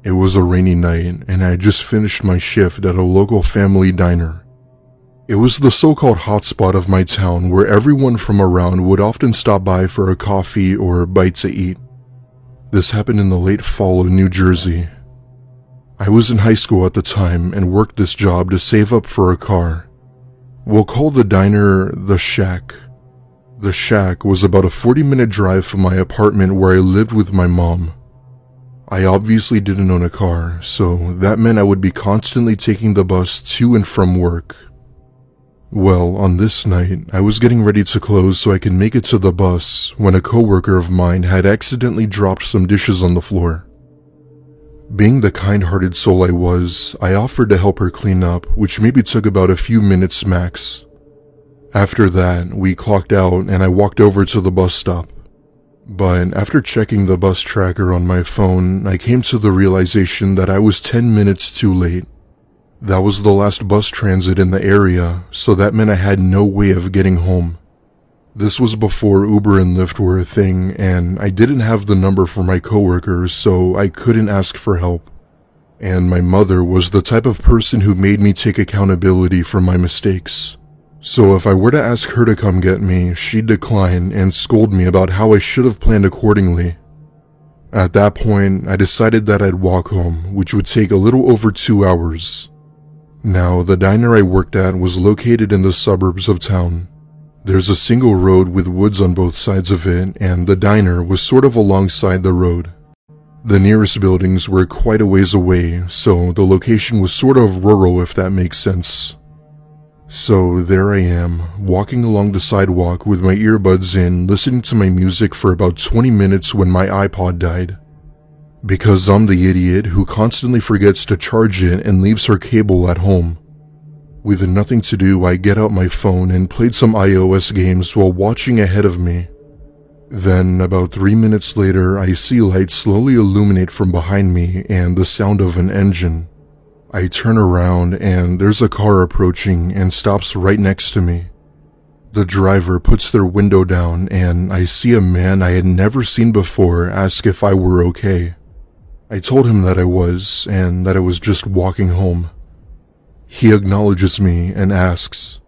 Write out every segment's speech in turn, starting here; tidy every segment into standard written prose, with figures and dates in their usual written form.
It was a rainy night, and I had just finished my shift at a local family diner. It was the so-called hotspot of my town where everyone from around would often stop by for a coffee or a bite to eat. This happened in the late fall of New Jersey. I was in high school at the time and worked this job to save up for a car. We'll call the diner the Shack. The Shack was about a 40-minute drive from my apartment where I lived with my mom. I obviously didn't own a car, so that meant I would be constantly taking the bus to and from work. Well, on this night, I was getting ready to close so I could make it to the bus when a coworker of mine had accidentally dropped some dishes on the floor. Being the kind-hearted soul I was, I offered to help her clean up, which maybe took about a few minutes max. After that, we clocked out and I walked over to the bus stop. But after checking the bus tracker on my phone, I came to the realization that I was 10 minutes too late. That was the last bus transit in the area, so that meant I had no way of getting home. This was before Uber and Lyft were a thing, and I didn't have the number for my coworkers, so I couldn't ask for help. And my mother was the type of person who made me take accountability for my mistakes. So if I were to ask her to come get me, she'd decline and scold me about how I should have planned accordingly. At that point, I decided that I'd walk home, which would take a little over 2 hours. Now, the diner I worked at was located in the suburbs of town. There's a single road with woods on both sides of it, and the diner was sort of alongside the road. The nearest buildings were quite a ways away, so the location was sort of rural, if that makes sense. So there I am, walking along the sidewalk with my earbuds in, listening to my music for about 20 minutes when my iPod died. Because I'm the idiot who constantly forgets to charge it and leaves her cable at home. With nothing to do, I get out my phone and played some iOS games while watching ahead of me. Then, about 3 minutes later, I see lights slowly illuminate from behind me and the sound of an engine. I turn around and there's a car approaching and stops right next to me. The driver puts their window down and I see a man I had never seen before ask if I were okay. I told him that I was and that I was just walking home. He acknowledges me and asks,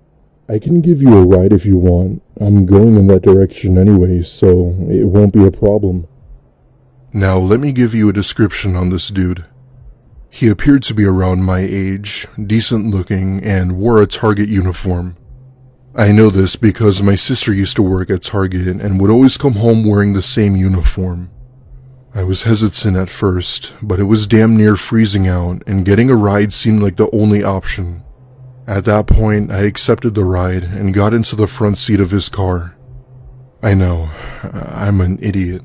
"I can give you a ride if you want. I'm going in that direction anyway, so it won't be a problem." Now let me give you a description on this dude. He appeared to be around my age, decent looking, and wore a Target uniform. I know this because my sister used to work at Target and would always come home wearing the same uniform. I was hesitant at first, but it was damn near freezing out and getting a ride seemed like the only option. At that point, I accepted the ride and got into the front seat of his car. I know, I'm an idiot.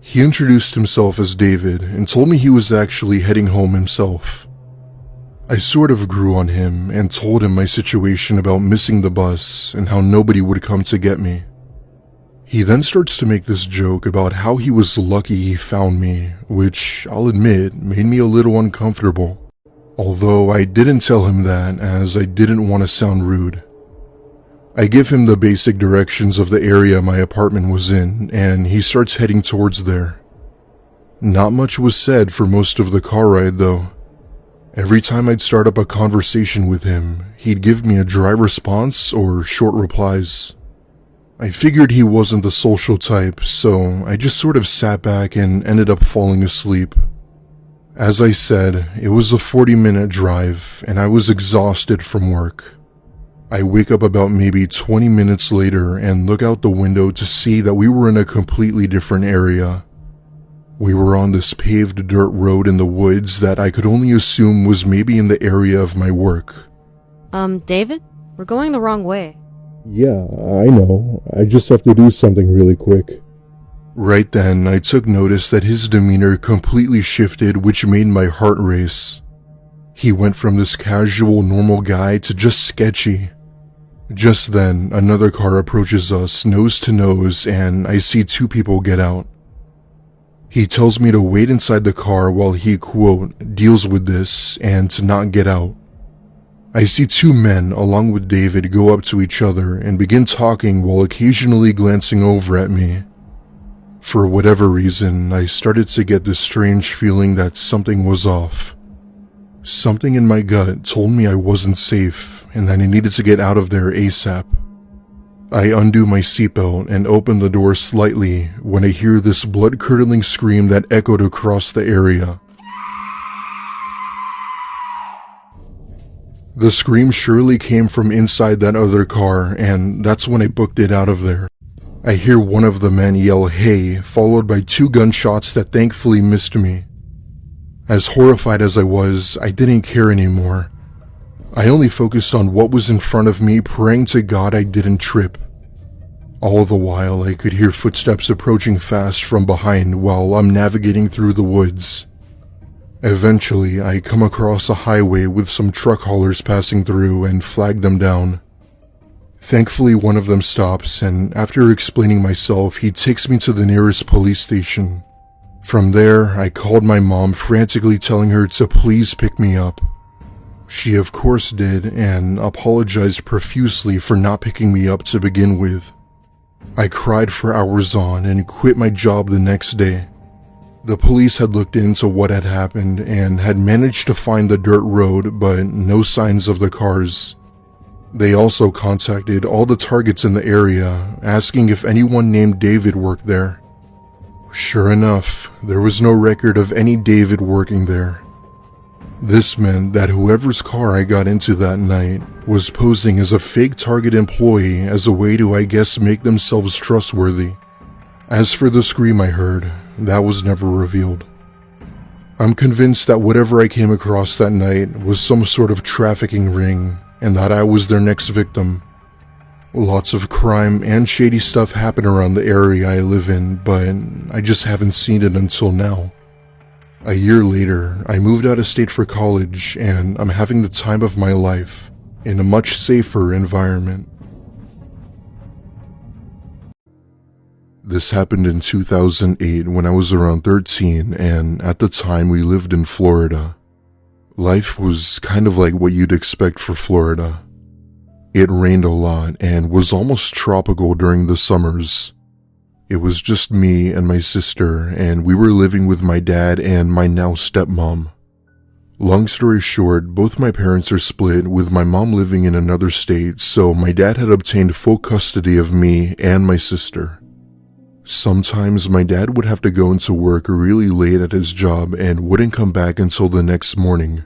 He introduced himself as David and told me he was actually heading home himself. I sort of grew on him and told him my situation about missing the bus and how nobody would come to get me. He then starts to make this joke about how he was lucky he found me, which I'll admit made me a little uncomfortable. Although I didn't tell him that as I didn't want to sound rude. I give him the basic directions of the area my apartment was in, and he starts heading towards there. Not much was said for most of the car ride though. Every time I'd start up a conversation with him, he'd give me a dry response or short replies. I figured he wasn't the social type, so I just sort of sat back and ended up falling asleep. As I said, it was a 40-minute drive, and I was exhausted from work. I wake up about maybe 20 minutes later and look out the window to see that we were in a completely different area. We were on this paved dirt road in the woods that I could only assume was maybe in the area of my work. David? We're going the wrong way. Yeah, I know. I just have to do something really quick. Right then, I took notice that his demeanor completely shifted, which made my heart race. He went from this casual, normal guy to just sketchy. Just then, another car approaches us, nose to nose, and I see two people get out. He tells me to wait inside the car while he, quote, deals with this and to not get out. I see two men, along with David, go up to each other and begin talking while occasionally glancing over at me. For whatever reason, I started to get this strange feeling that something was off. Something in my gut told me I wasn't safe and that I needed to get out of there ASAP. I undo my seatbelt and open the door slightly when I hear this blood-curdling scream that echoed across the area. The scream surely came from inside that other car, and that's when I booked it out of there. I hear one of the men yell, "Hey," followed by 2 gunshots that thankfully missed me. As horrified as I was, I didn't care anymore. I only focused on what was in front of me, praying to God I didn't trip. All the while, I could hear footsteps approaching fast from behind while I'm navigating through the woods. Eventually, I come across a highway with some truck haulers passing through and flag them down. Thankfully, one of them stops, and after explaining myself, he takes me to the nearest police station. From there, I called my mom, frantically telling her to please pick me up. She of course did, and apologized profusely for not picking me up to begin with. I cried for hours on and quit my job the next day. The police had looked into what had happened and had managed to find the dirt road, but no signs of the cars. They also contacted all the targets in the area, asking if anyone named David worked there. Sure enough, there was no record of any David working there. This meant that whoever's car I got into that night was posing as a fake Target employee as a way to, I guess, make themselves trustworthy. As for the scream I heard, that was never revealed. I'm convinced that whatever I came across that night was some sort of trafficking ring, and that I was their next victim. Lots of crime and shady stuff happen around the area I live in, but I just haven't seen it until now. A year later, I moved out of state for college, and I'm having the time of my life in a much safer environment. This happened in 2008 when I was around 13, and at the time we lived in Florida. Life was kind of like what you'd expect for Florida. It rained a lot and was almost tropical during the summers. It was just me and my sister, and we were living with my dad and my now stepmom. Long story short, both my parents are split, with my mom living in another state, so my dad had obtained full custody of me and my sister. Sometimes my dad would have to go into work really late at his job and wouldn't come back until the next morning.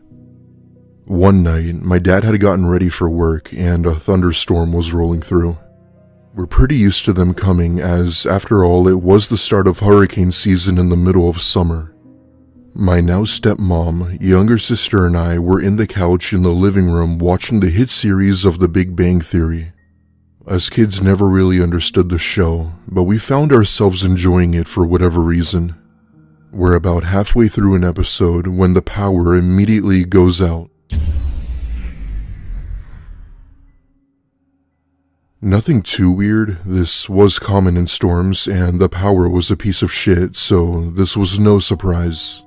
One night, my dad had gotten ready for work and a thunderstorm was rolling through. We're pretty used to them coming, as after all, it was the start of hurricane season in the middle of summer. My now stepmom, younger sister, and I were in the couch in the living room watching the hit series of The Big Bang Theory. Us kids never really understood the show, but we found ourselves enjoying it for whatever reason. We're about halfway through an episode when the power immediately goes out. Nothing too weird. This was common in storms, and the power was a piece of shit, so this was no surprise.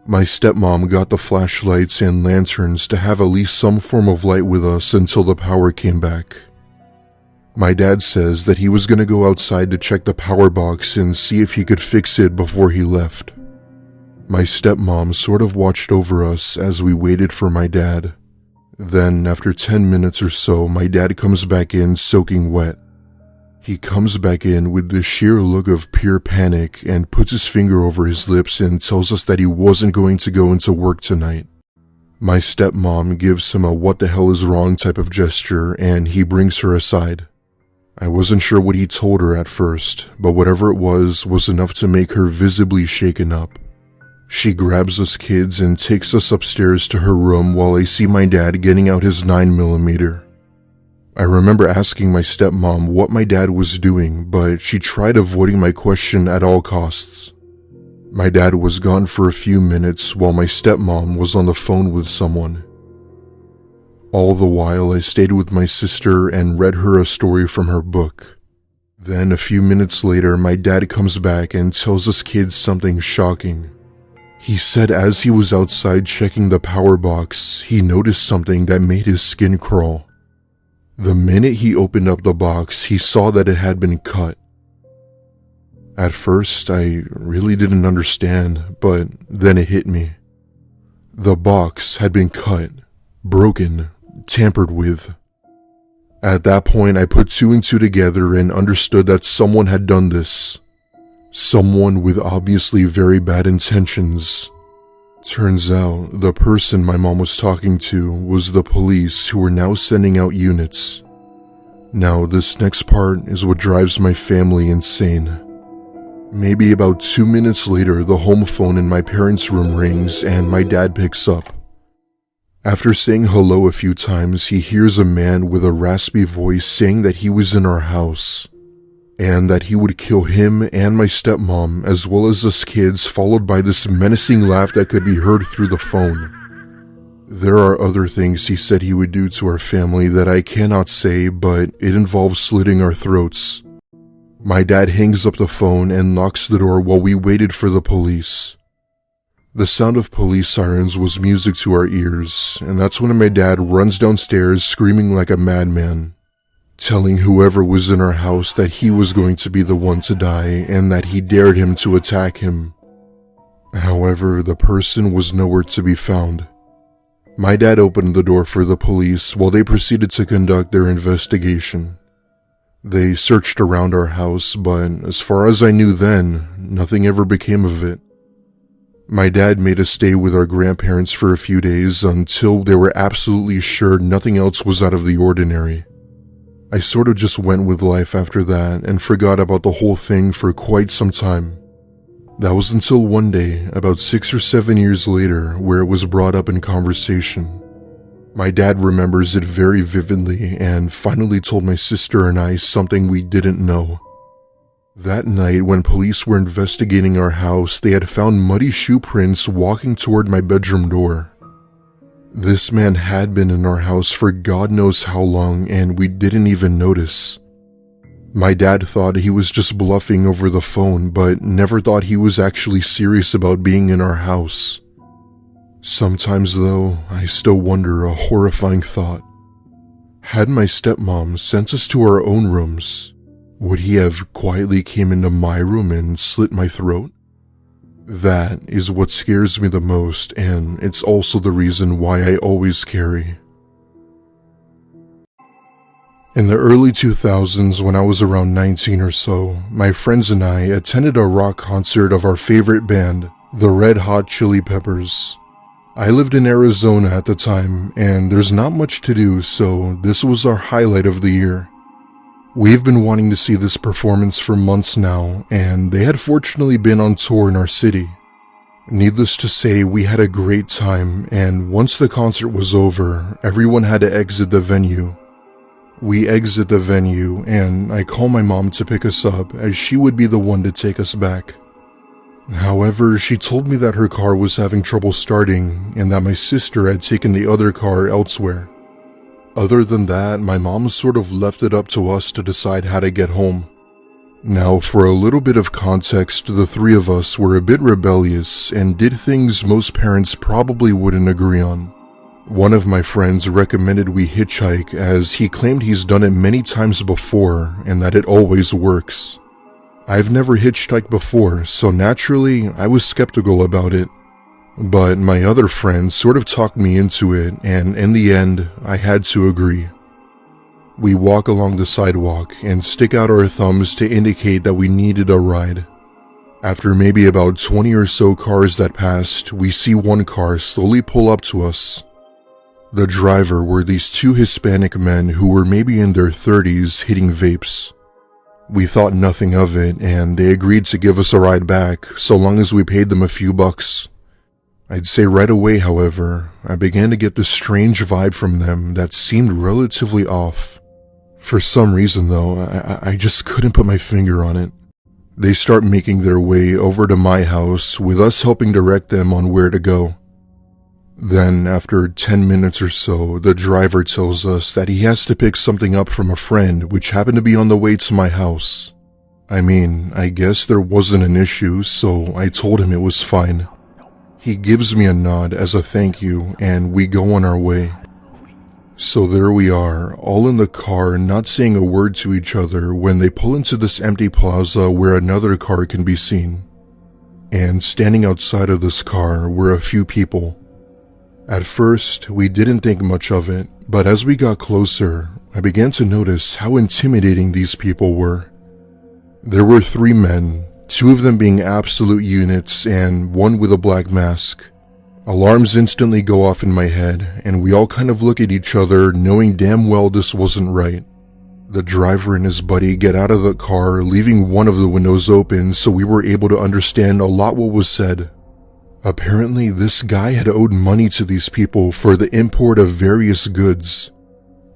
My stepmom got the flashlights and lanterns to have at least some form of light with us until the power came back. My dad says that he was going to go outside to check the power box and see if he could fix it before he left. My stepmom sort of watched over us as we waited for my dad. Then, after 10 minutes or so, my dad comes back in soaking wet. He comes back in with the sheer look of pure panic and puts his finger over his lips and tells us that he wasn't going to go into work tonight. My stepmom gives him a "what the hell is wrong" type of gesture, and he brings her aside. I wasn't sure what he told her at first, but whatever it was enough to make her visibly shaken up. She grabs us kids and takes us upstairs to her room while I see my dad getting out his 9mm. I remember asking my stepmom what my dad was doing, but she tried avoiding my question at all costs. My dad was gone for a few minutes while my stepmom was on the phone with someone. All the while, I stayed with my sister and read her a story from her book. Then, a few minutes later, my dad comes back and tells us kids something shocking. He said as he was outside checking the power box, he noticed something that made his skin crawl. The minute he opened up the box, he saw that it had been cut. At first, I really didn't understand, but then it hit me. The box had been cut, broken, tampered with. At that point, I put two and two together and understood that someone had done this. Someone with obviously very bad intentions. Turns out, the person my mom was talking to was the police, who were now sending out units. Now, this next part is what drives my family insane. Maybe about 2 minutes later, the home phone in my parents' room rings and my dad picks up. After saying hello a few times, he hears a man with a raspy voice saying that he was in our house, and that he would kill him and my stepmom as well as us kids, followed by this menacing laugh that could be heard through the phone. There are other things he said he would do to our family that I cannot say, but it involves slitting our throats. My dad hangs up the phone and locks the door while we waited for the police. The sound of police sirens was music to our ears, and that's when my dad runs downstairs screaming like a madman, telling whoever was in our house that he was going to be the one to die and that he dared him to attack him. However, the person was nowhere to be found. My dad opened the door for the police while they proceeded to conduct their investigation. They searched around our house, but as far as I knew then, nothing ever became of it. My dad made us stay with our grandparents for a few days until they were absolutely sure nothing else was out of the ordinary. I sort of just went with life after that and forgot about the whole thing for quite some time. That was until one day, about 6 or 7 years later, where it was brought up in conversation. My dad remembers it very vividly and finally told my sister and I something we didn't know. That night, when police were investigating our house, they had found muddy shoe prints walking toward my bedroom door. This man had been in our house for God knows how long, and we didn't even notice. My dad thought he was just bluffing over the phone, but never thought he was actually serious about being in our house. Sometimes, though, I still wonder a horrifying thought. Had my stepmom sent us to our own rooms, would he have quietly came into my room and slit my throat? That is what scares me the most, and it's also the reason why I always carry. In the early 2000s, when I was around 19 or so, my friends and I attended a rock concert of our favorite band, the Red Hot Chili Peppers. I lived in Arizona at the time, and there's not much to do, so this was our highlight of the year. We've been wanting to see this performance for months now, and they had fortunately been on tour in our city. Needless to say, we had a great time, and once the concert was over, everyone had to exit the venue. We exit the venue, and I call my mom to pick us up, as she would be the one to take us back. However, she told me that her car was having trouble starting, and that my sister had taken the other car elsewhere. Other than that, my mom sort of left it up to us to decide how to get home. Now, for a little bit of context, the three of us were a bit rebellious and did things most parents probably wouldn't agree on. One of my friends recommended we hitchhike, as he claimed he's done it many times before and that it always works. I've never hitchhiked before, so naturally I was skeptical about it. But my other friend sort of talked me into it, and in the end, I had to agree. We walk along the sidewalk and stick out our thumbs to indicate that we needed a ride. After maybe about 20 or so cars that passed, we see one car slowly pull up to us. The driver were these two Hispanic men who were maybe in their 30s hitting vapes. We thought nothing of it, and they agreed to give us a ride back so long as we paid them a few bucks. I'd say right away, however, I began to get this strange vibe from them that seemed relatively off. For some reason though, I just couldn't put my finger on it. They start making their way over to my house, with us helping direct them on where to go. Then, after 10 minutes or so, the driver tells us that he has to pick something up from a friend which happened to be on the way to my house. I mean, I guess there wasn't an issue, so I told him it was fine. He gives me a nod as a thank you, and we go on our way. So there we are, all in the car, not saying a word to each other when they pull into this empty plaza where another car can be seen. And standing outside of this car were a few people. At first, we didn't think much of it, but as we got closer, I began to notice how intimidating these people were. There were 3 men, 2 of them being absolute units and 1 with a black mask. Alarms instantly go off in my head, and we all kind of look at each other knowing damn well this wasn't right. The driver and his buddy get out of the car, leaving one of the windows open so we were able to understand a lot what was said. Apparently, this guy had owed money to these people for the import of various goods.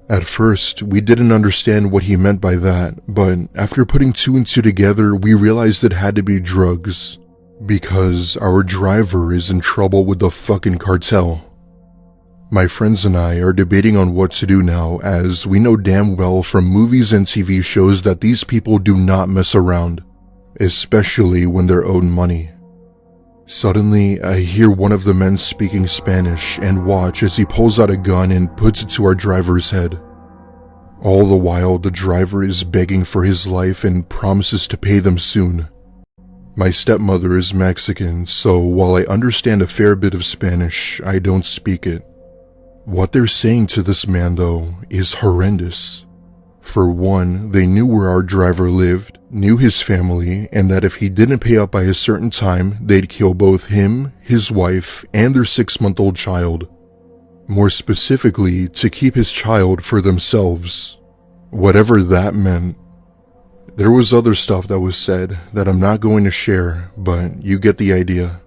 At first, we didn't understand what he meant by that, but after putting 2 and 2 together, we realized it had to be drugs. Because our driver is in trouble with the fucking cartel. My friends and I are debating on what to do now, as we know damn well from movies and TV shows that these people do not mess around, especially when they're owed money. Suddenly, I hear one of the men speaking Spanish and watch as he pulls out a gun and puts it to our driver's head. All the while, the driver is begging for his life and promises to pay them soon. My stepmother is Mexican, so while I understand a fair bit of Spanish, I don't speak it. What they're saying to this man, though, is horrendous. For one, they knew where our driver lived, knew his family, and that if he didn't pay up by a certain time, they'd kill both him, his wife, and their 6-month-old child. More specifically, to keep his child for themselves. Whatever that meant. There was other stuff that was said that I'm not going to share, but you get the idea.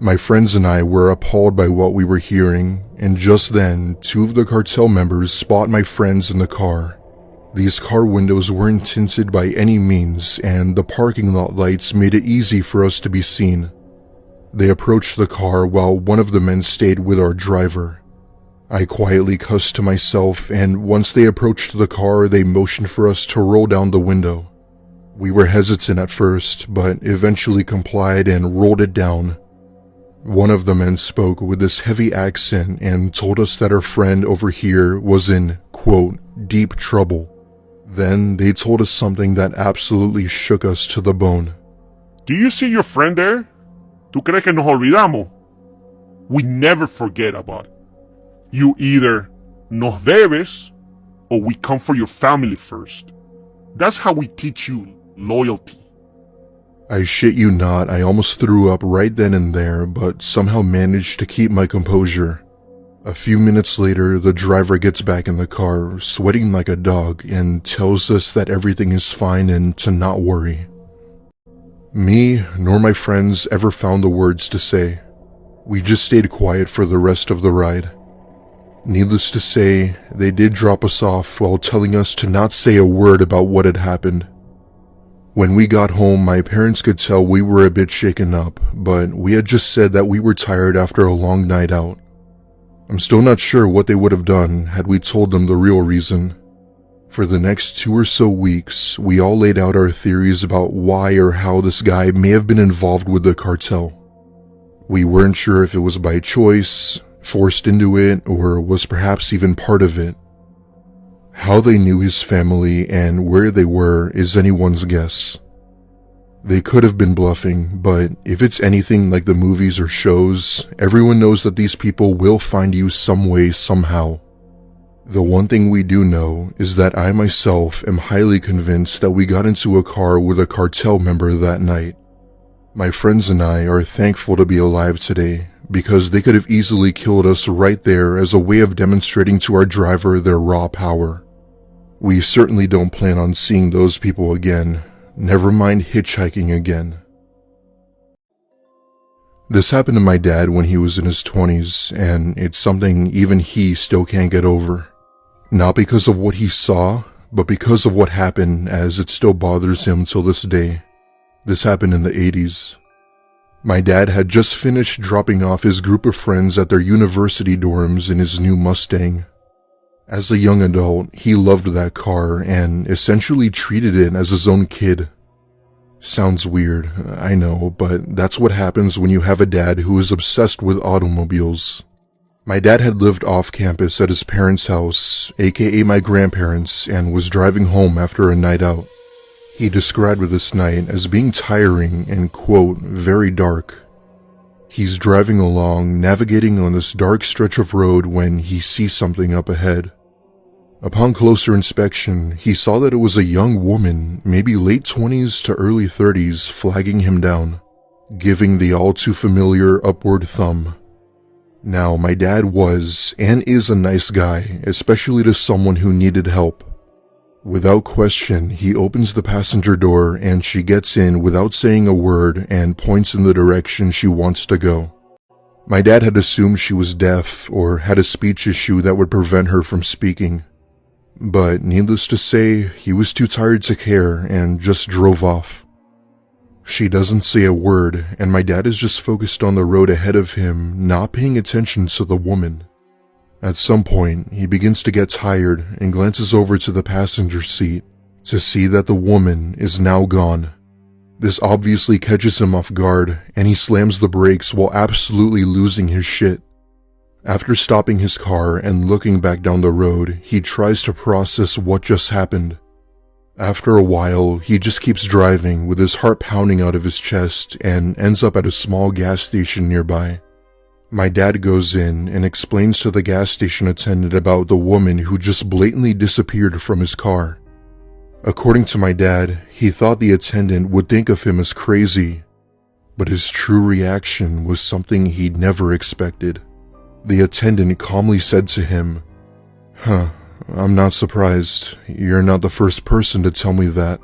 My friends and I were appalled by what we were hearing, and just then, 2 of the cartel members spot my friends in the car. These car windows weren't tinted by any means, and the parking lot lights made it easy for us to be seen. They approached the car while one of the men stayed with our driver. I quietly cussed to myself, and once they approached the car, they motioned for us to roll down the window. We were hesitant at first, but eventually complied and rolled it down. One of the men spoke with this heavy accent and told us that our friend over here was in, quote, deep trouble. Then they told us something that absolutely shook us to the bone. Do you see your friend there? ¿Tú crees que nos olvidamos? We never forget about it. You either nos debes or we come for your family first. That's how we teach you loyalty. I shit you not, I almost threw up right then and there, but somehow managed to keep my composure. A few minutes later, the driver gets back in the car, sweating like a dog, and tells us that everything is fine and to not worry. Me, nor my friends ever found the words to say. We just stayed quiet for the rest of the ride. Needless to say, they did drop us off while telling us to not say a word about what had happened. When we got home, my parents could tell we were a bit shaken up, but we had just said that we were tired after a long night out. I'm still not sure what they would have done had we told them the real reason. For the next 2 or so weeks, we all laid out our theories about why or how this guy may have been involved with the cartel. We weren't sure if it was by choice, forced into it, or was perhaps even part of it. How they knew his family and where they were is anyone's guess. They could have been bluffing, but if it's anything like the movies or shows, everyone knows that these people will find you some way, somehow. The one thing we do know is that I myself am highly convinced that we got into a car with a cartel member that night. My friends and I are thankful to be alive today, because they could have easily killed us right there as a way of demonstrating to our driver their raw power. We certainly don't plan on seeing those people again, never mind hitchhiking again. This happened to my dad when he was in his 20s, and it's something even he still can't get over. Not because of what he saw, but because of what happened, as it still bothers him till this day. This happened in the 80s. My dad had just finished dropping off his group of friends at their university dorms in his new Mustang. As a young adult, he loved that car and essentially treated it as his own kid. Sounds weird, I know, but that's what happens when you have a dad who is obsessed with automobiles. My dad had lived off campus at his parents' house, aka my grandparents, and was driving home after a night out. He described this night as being tiring and, quote, very dark. He's driving along, navigating on this dark stretch of road when he sees something up ahead. Upon closer inspection, he saw that it was a young woman, maybe late 20s to early 30s, flagging him down, giving the all too familiar upward thumb. Now, my dad was and is a nice guy, especially to someone who needed help. Without question, he opens the passenger door and she gets in without saying a word and points in the direction she wants to go. My dad had assumed she was deaf or had a speech issue that would prevent her from speaking. But needless to say, he was too tired to care and just drove off. She doesn't say a word, and my dad is just focused on the road ahead of him, not paying attention to the woman. At some point, he begins to get tired and glances over to the passenger seat to see that the woman is now gone. This obviously catches him off guard, and he slams the brakes while absolutely losing his shit. After stopping his car and looking back down the road, he tries to process what just happened. After a while, he just keeps driving with his heart pounding out of his chest and ends up at a small gas station nearby. My dad goes in and explains to the gas station attendant about the woman who just blatantly disappeared from his car. According to my dad, he thought the attendant would think of him as crazy, but his true reaction was something he'd never expected. The attendant calmly said to him, "I'm not surprised. You're not the first person to tell me that."